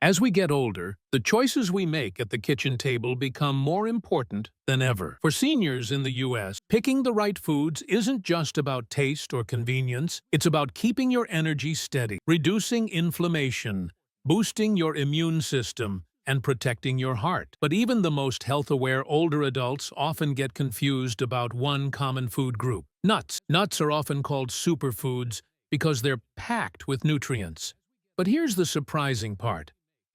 As we get older, the choices we make at the kitchen table become more important than ever. For seniors in the U.S., picking the right foods isn't just about taste or convenience, it's about keeping your energy steady, reducing inflammation, boosting your immune system, and protecting your heart. But even the most health-aware older adults often get confused about one common food group: nuts. Nuts are often called superfoods because they're packed with nutrients. But here's the surprising part.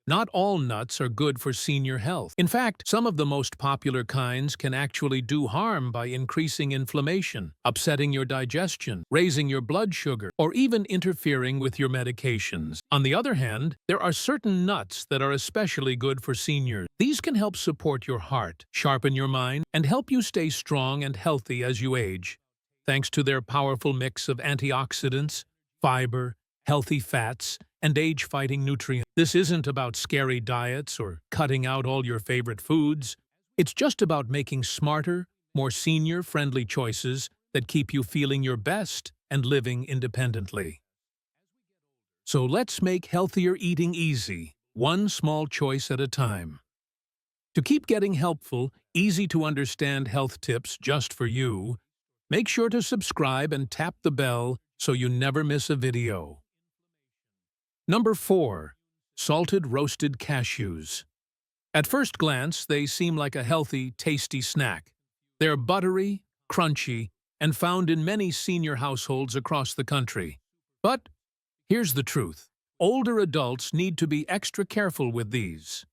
Not all nuts are good for senior health. In fact, some of the most popular kinds can actually do harm by increasing inflammation, upsetting your digestion, raising your blood sugar, or even interfering with your medications. On the other hand, there are certain nuts that are especially good for seniors. These can help support your heart, sharpen your mind, and help you stay strong and healthy as you age. Thanks to their powerful mix of antioxidants, fiber, healthy fats, and age-fighting nutrients. This isn't about scary diets or cutting out all your favorite foods. It's just about making smarter, more senior-friendly choices that keep you feeling your best and living independently. So let's make healthier eating easy, one small choice at a time. To keep getting helpful, easy-to-understand health tips just for you, make sure to subscribe and tap the bell so you never miss a video. Number 4. Salted roasted cashews. At first glance, they seem like a healthy, tasty snack. They're buttery, crunchy, and found in many senior households across the country. But here's the truth. Older adults need to be extra careful with these.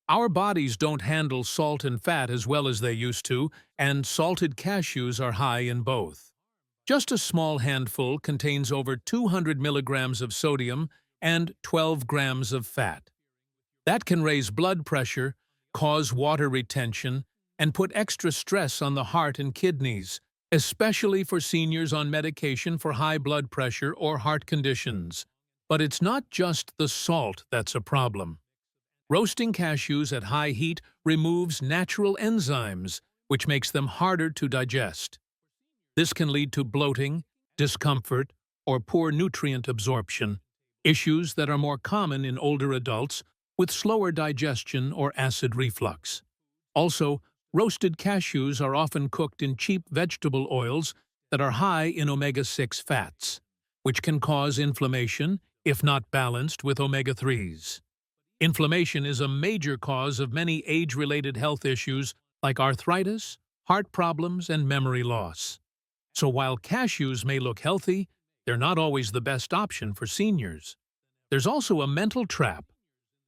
Our bodies don't handle salt and fat as well as they used to, and salted cashews are high in both. Just a small handful contains over 200 milligrams of sodium and 12 grams of fat. That can raise blood pressure, cause water retention, and put extra stress on the heart and kidneys, especially for seniors on medication for high blood pressure or heart conditions. But it's not just the salt that's a problem. Roasting cashews at high heat removes natural enzymes, which makes them harder to digest. This can lead to bloating, discomfort, or poor nutrient absorption, issues that are more common in older adults with slower digestion or acid reflux. Also, roasted cashews are often cooked in cheap vegetable oils that are high in omega-6 fats, which can cause inflammation if not balanced with omega-3s. Inflammation is a major cause of many age-related health issues like arthritis, heart problems, and memory loss. So while cashews may look healthy, they're not always the best option for seniors. There's also a mental trap.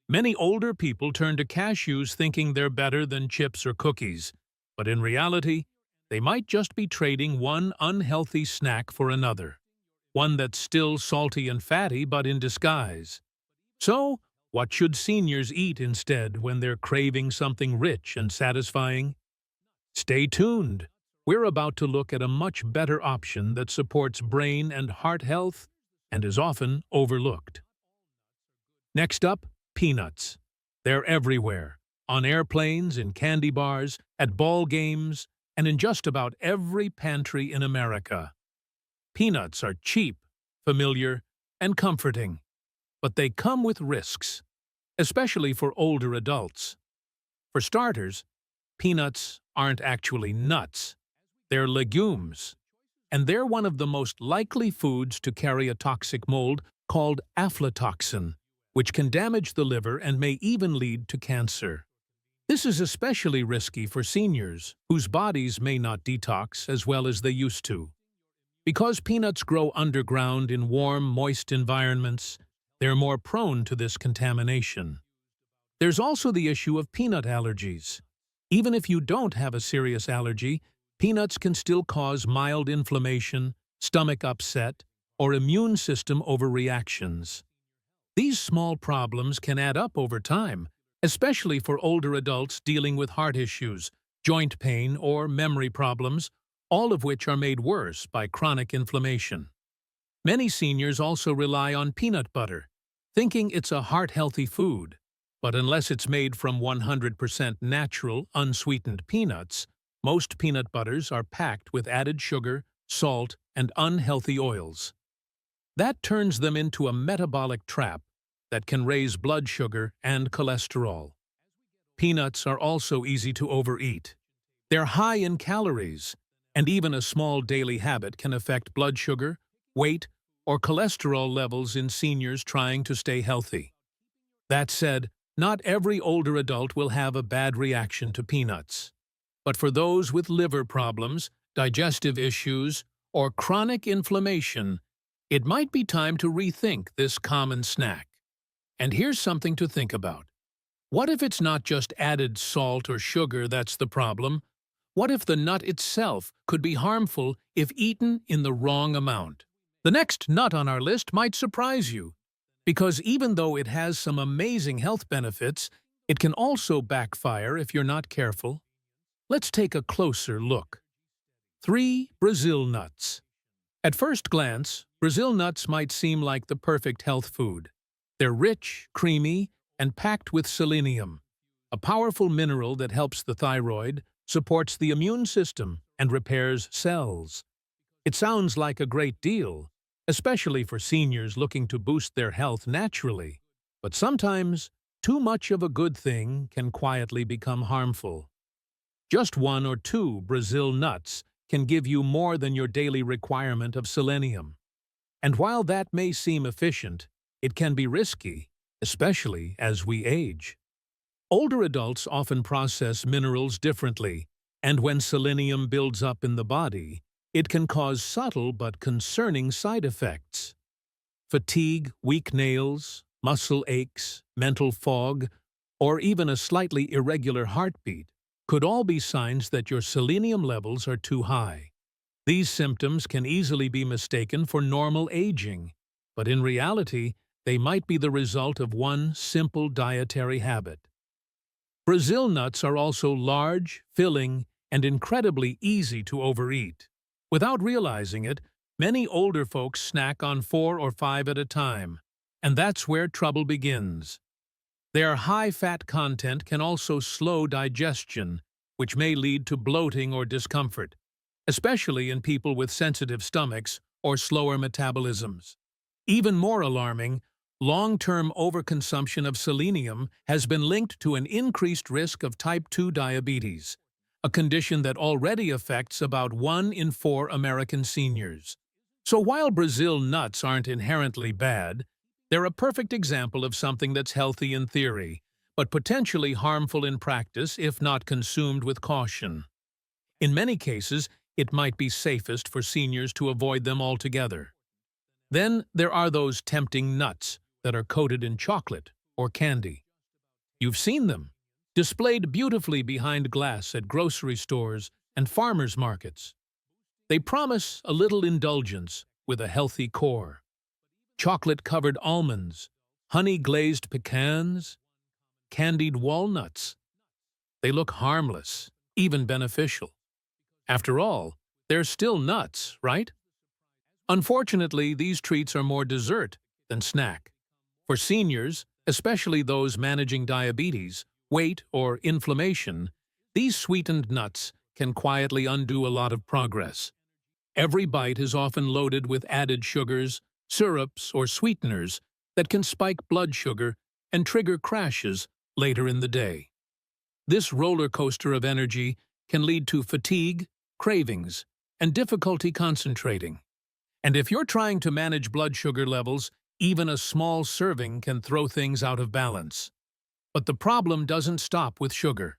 Many older people turn to cashews thinking they're better than chips or cookies, but in reality, they might just be trading one unhealthy snack for another, one that's still salty and fatty but in disguise. So, what should seniors eat instead when they're craving something rich and satisfying? Stay tuned. We're about to look at a much better option that supports brain and heart health and is often overlooked. Next up, peanuts. They're everywhere, on airplanes, in candy bars, at ball games, and in just about every pantry in America. Peanuts are cheap, familiar, and comforting, but they come with risks, especially for older adults. For starters, peanuts aren't actually nuts. They're legumes, and they're one of the most likely foods to carry a toxic mold called aflatoxin, which can damage the liver and may even lead to cancer. This is especially risky for seniors, whose bodies may not detox as well as they used to. Because peanuts grow underground in warm, moist environments, they're more prone to this contamination. There's also the issue of peanut allergies. Even if you don't have a serious allergy, peanuts can still cause mild inflammation, stomach upset, or immune system overreactions. These small problems can add up over time, especially for older adults dealing with heart issues, joint pain, or memory problems, all of which are made worse by chronic inflammation. Many seniors also rely on peanut butter, thinking it's a heart-healthy food. But unless it's made from 100% natural, unsweetened peanuts, most peanut butters are packed with added sugar, salt, and unhealthy oils. That turns them into a metabolic trap, that can raise blood sugar and cholesterol. Peanuts are also easy to overeat. They're high in calories, and even a small daily habit can affect blood sugar, weight, or cholesterol levels in seniors trying to stay healthy. That said, not every older adult will have a bad reaction to peanuts. But for those with liver problems, digestive issues, or chronic inflammation, it might be time to rethink this common snack. And here's something to think about. What if it's not just added salt or sugar that's the problem? What if the nut itself could be harmful if eaten in the wrong amount? The next nut on our list might surprise you, because even though it has some amazing health benefits, it can also backfire if you're not careful. Let's take a closer look. 3. Brazil nuts. At first glance, Brazil nuts might seem like the perfect health food. They're rich, creamy, and packed with selenium, a powerful mineral that helps the thyroid, supports the immune system, and repairs cells. It sounds like a great deal, especially for seniors looking to boost their health naturally. But sometimes, too much of a good thing can quietly become harmful. Just 1 or 2 Brazil nuts can give you more than your daily requirement of selenium. And while that may seem efficient, it can be risky, especially as we age. Older adults often process minerals differently, and when selenium builds up in the body, it can cause subtle but concerning side effects. Fatigue, weak nails, muscle aches, mental fog, or even a slightly irregular heartbeat could all be signs that your selenium levels are too high. These symptoms can easily be mistaken for normal aging, but in reality, they might be the result of one simple dietary habit. Brazil nuts are also large, filling, and incredibly easy to overeat. Without realizing it, many older folks snack on 4 or 5 at a time, and that's where trouble begins. Their high-fat content can also slow digestion, which may lead to bloating or discomfort, especially in people with sensitive stomachs or slower metabolisms. Even more alarming, long-term overconsumption of selenium has been linked to an increased risk of type 2 diabetes, a condition that already affects about 1 in 4 American seniors. So while Brazil nuts aren't inherently bad, they're a perfect example of something that's healthy in theory, but potentially harmful in practice if not consumed with caution. In many cases, it might be safest for seniors to avoid them altogether. Then there are those tempting nuts that are coated in chocolate or candy. You've seen them, displayed beautifully behind glass at grocery stores and farmers markets. They promise a little indulgence with a healthy core. Chocolate-covered almonds, honey-glazed pecans, candied walnuts. They look harmless, even beneficial. After all, they're still nuts, right? Unfortunately, these treats are more dessert than snack. For seniors, especially those managing diabetes, weight, or inflammation, these sweetened nuts can quietly undo a lot of progress. Every bite is often loaded with added sugars, syrups, or sweeteners that can spike blood sugar and trigger crashes later in the day. This roller coaster of energy can lead to fatigue, cravings, and difficulty concentrating. And if you're trying to manage blood sugar levels, even a small serving can throw things out of balance. But the problem doesn't stop with sugar.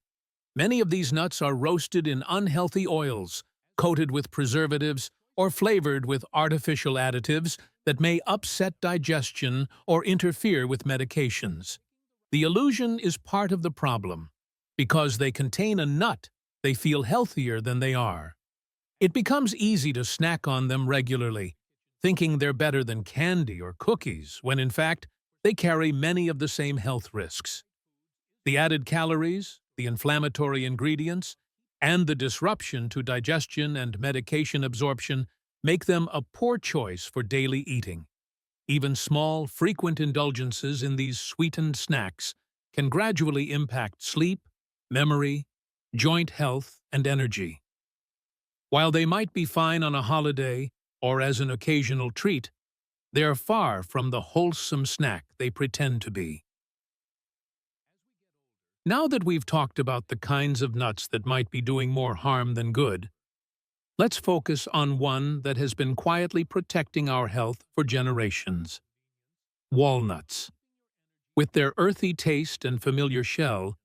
Many of these nuts are roasted in unhealthy oils, coated with preservatives, or flavored with artificial additives that may upset digestion or interfere with medications. The illusion is part of the problem. Because they contain a nut, they feel healthier than they are. It becomes easy to snack on them regularly, thinking they're better than candy or cookies, when in fact, they carry many of the same health risks. The added calories, the inflammatory ingredients, and the disruption to digestion and medication absorption make them a poor choice for daily eating. Even small, frequent indulgences in these sweetened snacks can gradually impact sleep, memory, joint health, and energy. While they might be fine on a holiday or as an occasional treat, They're far from the wholesome snack they pretend to be. Now that we've talked about the kinds of nuts that might be doing more harm than good, let's focus on one that has been quietly protecting our health for generations: walnuts. With their earthy taste and familiar shell,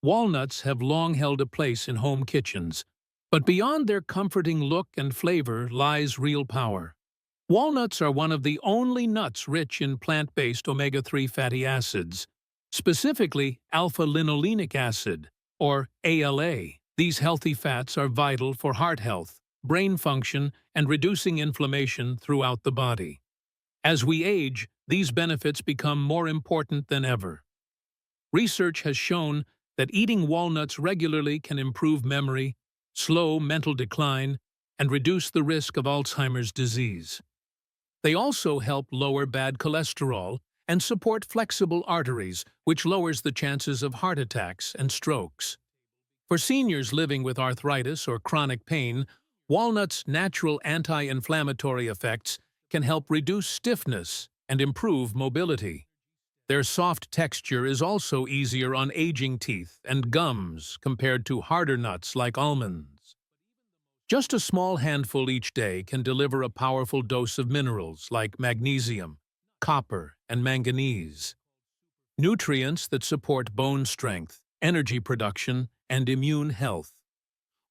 walnuts have long held a place in home kitchens. But beyond their comforting look and flavor lies real power. Walnuts are one of the only nuts rich in plant-based omega-3 fatty acids, specifically alpha-linolenic acid, or ALA. These healthy fats are vital for heart health, brain function, and reducing inflammation throughout the body. As we age, these benefits become more important than ever. Research has shown that eating walnuts regularly can improve memory, slow mental decline, and reduce the risk of Alzheimer's disease. They also help lower bad cholesterol and support flexible arteries, which lowers the chances of heart attacks and strokes. For seniors living with arthritis or chronic pain, walnuts' natural anti-inflammatory effects can help reduce stiffness and improve mobility. Their soft texture is also easier on aging teeth and gums compared to harder nuts like almonds. Just a small handful each day can deliver a powerful dose of minerals like magnesium, copper, and manganese, nutrients that support bone strength, energy production, and immune health.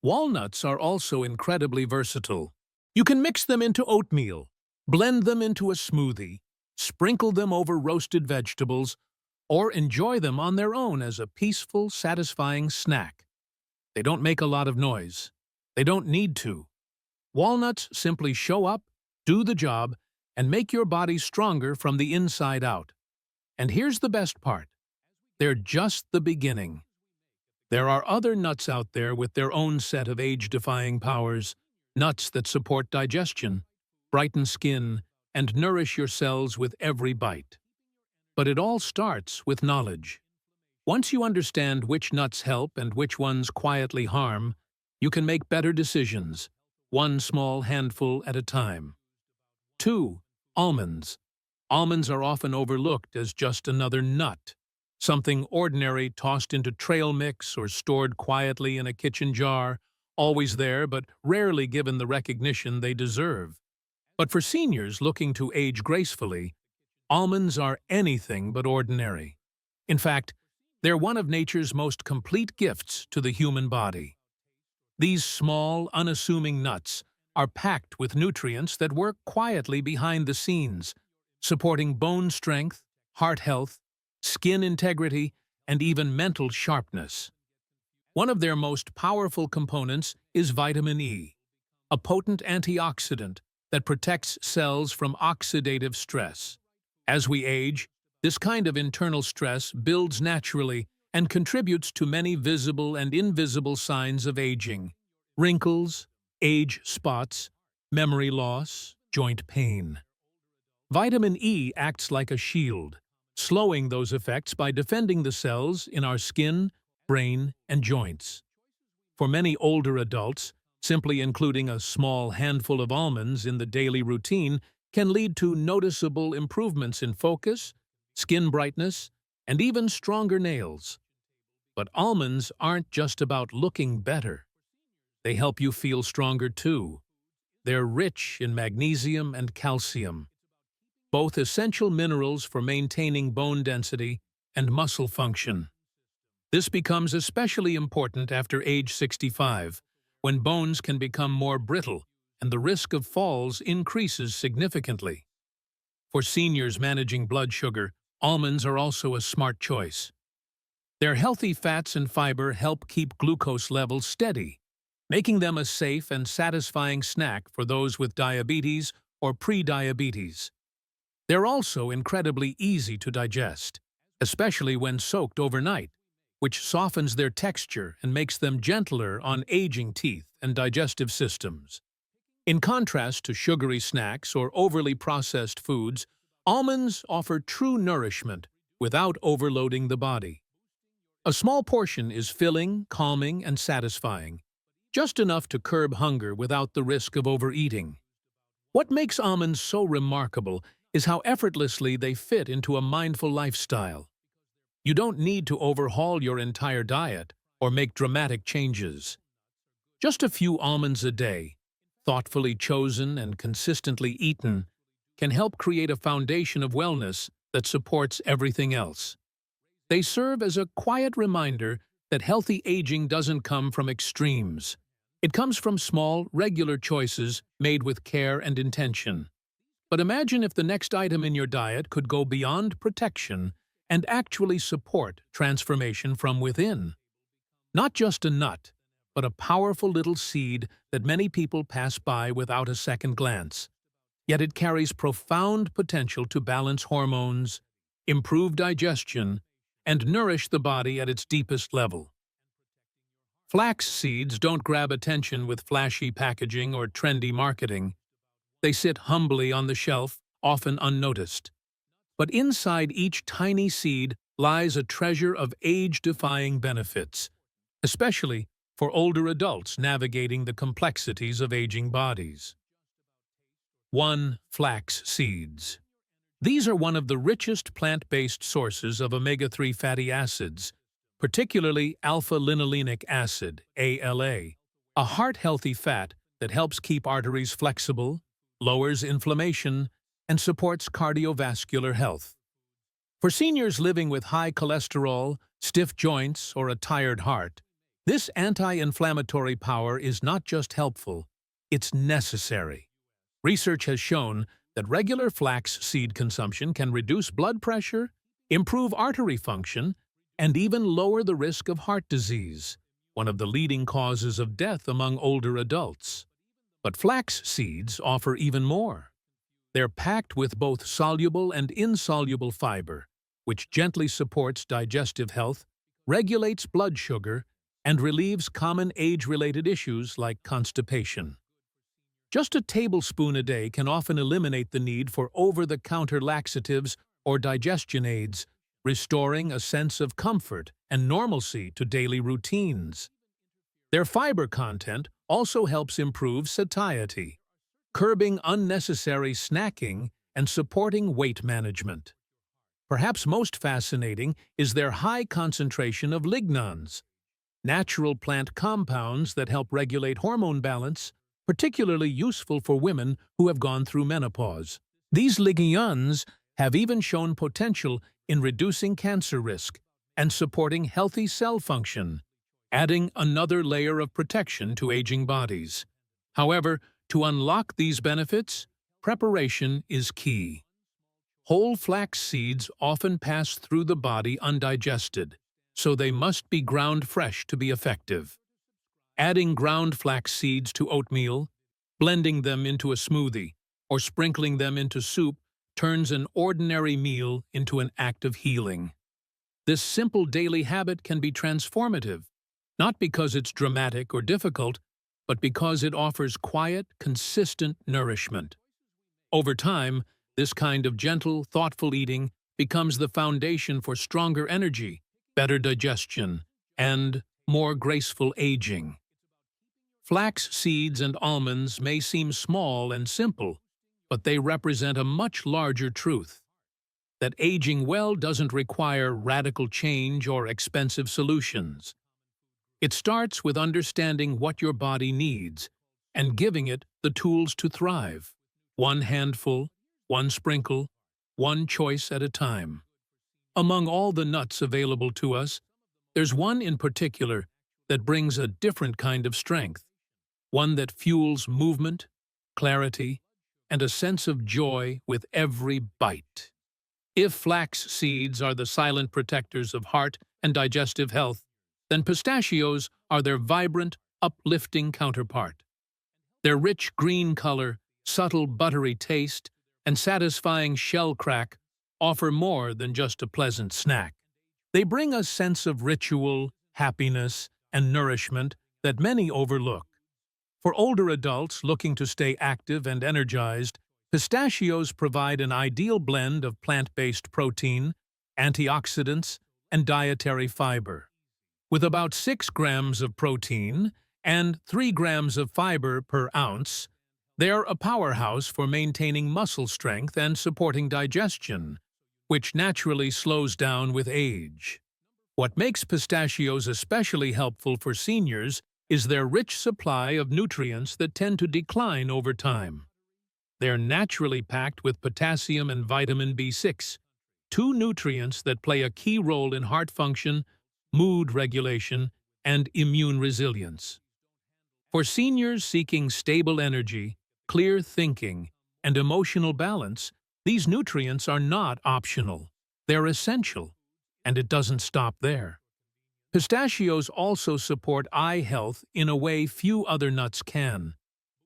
Walnuts are also incredibly versatile. You can mix them into oatmeal, blend them into a smoothie, sprinkle them over roasted vegetables, or enjoy them on their own as a peaceful, satisfying snack. They don't make a lot of noise. They don't need to. Walnuts simply show up, do the job, and make your body stronger from the inside out. And here's the best part: they're just the beginning. There are other nuts out there with their own set of age-defying powers, nuts that support digestion, brighten skin, and nourish your cells with every bite. But it all starts with knowledge. Once you understand which nuts help and which ones quietly harm, you can make better decisions, one small handful at a time. 2. Almonds. Almonds are often overlooked as just another nut, something ordinary tossed into trail mix or stored quietly in a kitchen jar, always there but rarely given the recognition they deserve. But for seniors looking to age gracefully, almonds are anything but ordinary. In fact, they're one of nature's most complete gifts to the human body. These small, unassuming nuts are packed with nutrients that work quietly behind the scenes, supporting bone strength, heart health, skin integrity, and even mental sharpness. One of their most powerful components is vitamin E, a potent antioxidant that protects cells from oxidative stress. As we age, this kind of internal stress builds naturally and contributes to many visible and invisible signs of aging: wrinkles, age spots, memory loss, joint pain. Vitamin E acts like a shield, slowing those effects by defending the cells in our skin, brain, and joints. For many older adults, simply including a small handful of almonds in the daily routine can lead to noticeable improvements in focus, skin brightness, and even stronger nails. But almonds aren't just about looking better. They help you feel stronger too. They're rich in magnesium and calcium, both essential minerals for maintaining bone density and muscle function. This becomes especially important after age 65, when bones can become more brittle and the risk of falls increases significantly. For seniors managing blood sugar, almonds are also a smart choice. Their healthy fats and fiber help keep glucose levels steady, making them a safe and satisfying snack for those with diabetes or pre-diabetes. They're also incredibly easy to digest, especially when soaked overnight, which softens their texture and makes them gentler on aging teeth and digestive systems. In contrast to sugary snacks or overly processed foods, almonds offer true nourishment without overloading the body. A small portion is filling, calming, and satisfying, just enough to curb hunger without the risk of overeating. What makes almonds so remarkable is how effortlessly they fit into a mindful lifestyle. You don't need to overhaul your entire diet or make dramatic changes. Just a few almonds a day, thoughtfully chosen and consistently eaten, can help create a foundation of wellness that supports everything else. They serve as a quiet reminder that healthy aging doesn't come from extremes. It comes from small, regular choices made with care and intention. But imagine if the next item in your diet could go beyond protection and actually support transformation from within. Not just a nut, but a powerful little seed that many people pass by without a second glance. Yet it carries profound potential to balance hormones, improve digestion, and nourish the body at its deepest level. Flax seeds don't grab attention with flashy packaging or trendy marketing. They sit humbly on the shelf, often unnoticed. But inside each tiny seed lies a treasure of age-defying benefits, especially for older adults navigating the complexities of aging bodies. 1. Flax seeds. These are one of the richest plant-based sources of omega-3 fatty acids, particularly alpha-linolenic acid, ALA, a heart-healthy fat that helps keep arteries flexible, lowers inflammation, and supports cardiovascular health. For seniors living with high cholesterol, stiff joints, or a tired heart, this anti-inflammatory power is not just helpful, it's necessary. Research has shown that regular flax seed consumption can reduce blood pressure, improve artery function, and even lower the risk of heart disease, one of the leading causes of death among older adults. But flax seeds offer even more. They're packed with both soluble and insoluble fiber, which gently supports digestive health, regulates blood sugar, and relieves common age-related issues like constipation. Just a tablespoon a day can often eliminate the need for over-the-counter laxatives or digestion aids, restoring a sense of comfort and normalcy to daily routines. Their fiber content also helps improve satiety, curbing unnecessary snacking and supporting weight management. Perhaps most fascinating is their high concentration of lignans, natural plant compounds that help regulate hormone balance, particularly useful for women who have gone through menopause. These lignans have even shown potential in reducing cancer risk and supporting healthy cell function, adding another layer of protection to aging bodies. However, to unlock these benefits, preparation is key. Whole flax seeds often pass through the body undigested, so they must be ground fresh to be effective. Adding ground flax seeds to oatmeal, blending them into a smoothie, or sprinkling them into soup turns an ordinary meal into an act of healing. This simple daily habit can be transformative, not because it's dramatic or difficult, but because it offers quiet, consistent nourishment. Over time, this kind of gentle, thoughtful eating becomes the foundation for stronger energy, better digestion, and more graceful aging. Flax seeds and almonds may seem small and simple, but they represent a much larger truth: that aging well doesn't require radical change or expensive solutions. It starts with understanding what your body needs and giving it the tools to thrive. One handful, one sprinkle, one choice at a time. Among all the nuts available to us, there's one in particular that brings a different kind of strength, one that fuels movement, clarity, and a sense of joy with every bite. If flax seeds are the silent protectors of heart and digestive health, then pistachios are their vibrant, uplifting counterpart. Their rich green color, subtle buttery taste, and satisfying shell crack offer more than just a pleasant snack. They bring a sense of ritual, happiness, and nourishment that many overlook. For older adults looking to stay active and energized, pistachios provide an ideal blend of plant-based protein, antioxidants, and dietary fiber. With about 6 grams of protein and 3 grams of fiber per ounce, They're a powerhouse for maintaining muscle strength and supporting digestion, which naturally slows down with age. What makes pistachios especially helpful for seniors is their rich supply of nutrients that tend to decline over time. They're naturally packed with potassium and vitamin B6, two nutrients that play a key role in heart function, mood regulation, and immune resilience. For seniors seeking stable energy, clear thinking, and emotional balance, these nutrients are not optional. They're essential, and it doesn't stop there. Pistachios also support eye health in a way few other nuts can.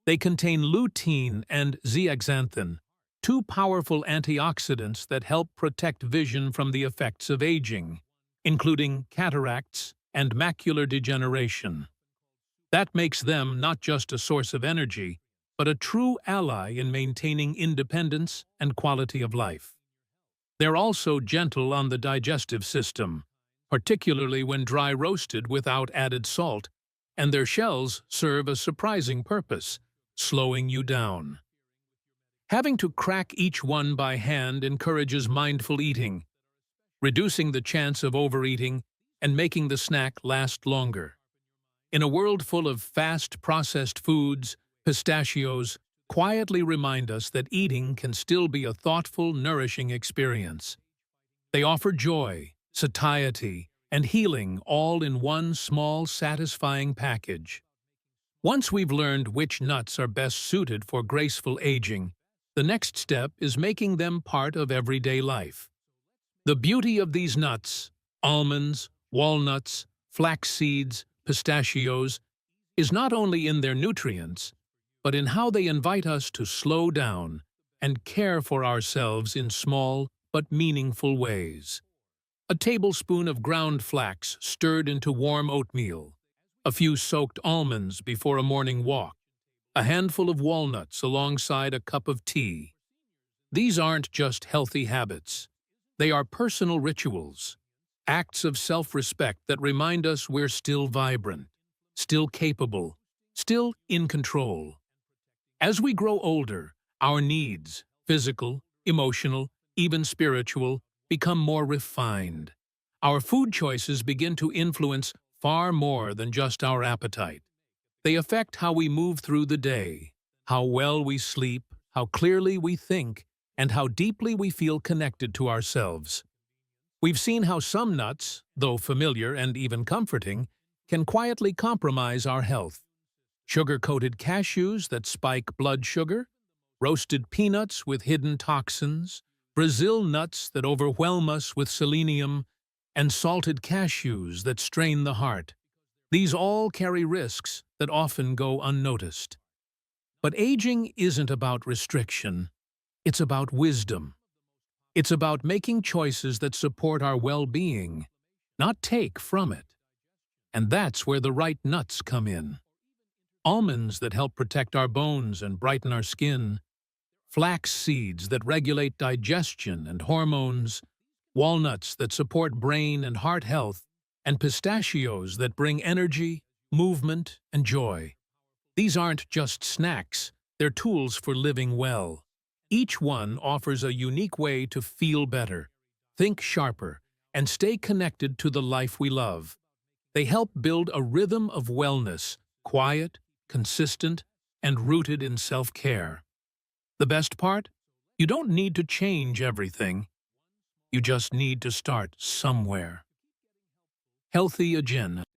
They contain lutein and zeaxanthin, two powerful antioxidants that help protect vision from the effects of aging, including cataracts and macular degeneration. That makes them not just a source of energy, but a true ally in maintaining independence and quality of life. They're also gentle on the digestive system, particularly when dry roasted without added salt, and their shells serve a surprising purpose, slowing you down. Having to crack each one by hand encourages mindful eating, reducing the chance of overeating and making the snack last longer. In a world full of fast processed foods, pistachios quietly remind us that eating can still be a thoughtful, nourishing experience. They offer joy, satiety, and healing all in one small, satisfying package. Once we've learned which nuts are best suited for graceful aging, the next step is making them part of everyday life. The beauty of these nuts, almonds, walnuts, flax seeds, pistachios, is not only in their nutrients, but in how they invite us to slow down and care for ourselves in small but meaningful ways. A tablespoon of ground flax stirred into warm oatmeal, a few soaked almonds before a morning walk, a handful of walnuts alongside a cup of tea. These aren't just healthy habits. They are personal rituals, acts of self-respect that remind us we're still vibrant, still capable, still in control. As we grow older, our needs, physical, emotional, even spiritual, become more refined. Our food choices begin to influence far more than just our appetite. They affect how we move through the day, how well we sleep, how clearly we think, and how deeply we feel connected to ourselves. We've seen how some nuts, though familiar and even comforting, can quietly compromise our health. Sugar-coated cashews that spike blood sugar, roasted peanuts with hidden toxins, Brazil nuts that overwhelm us with selenium, and salted cashews that strain the heart. These all carry risks that often go unnoticed. But aging isn't about restriction. It's about wisdom. It's about making choices that support our well-being, not take from it. And that's where the right nuts come in. Almonds that help protect our bones and brighten our skin, flax seeds that regulate digestion and hormones, walnuts that support brain and heart health, and pistachios that bring energy, movement, and joy. These aren't just snacks, they're tools for living well. Each one offers a unique way to feel better, think sharper, and stay connected to the life we love. They help build a rhythm of wellness, quiet, consistent, and rooted in self-care. The best part? You don't need to change everything. You just need to start somewhere. Healthy agenda.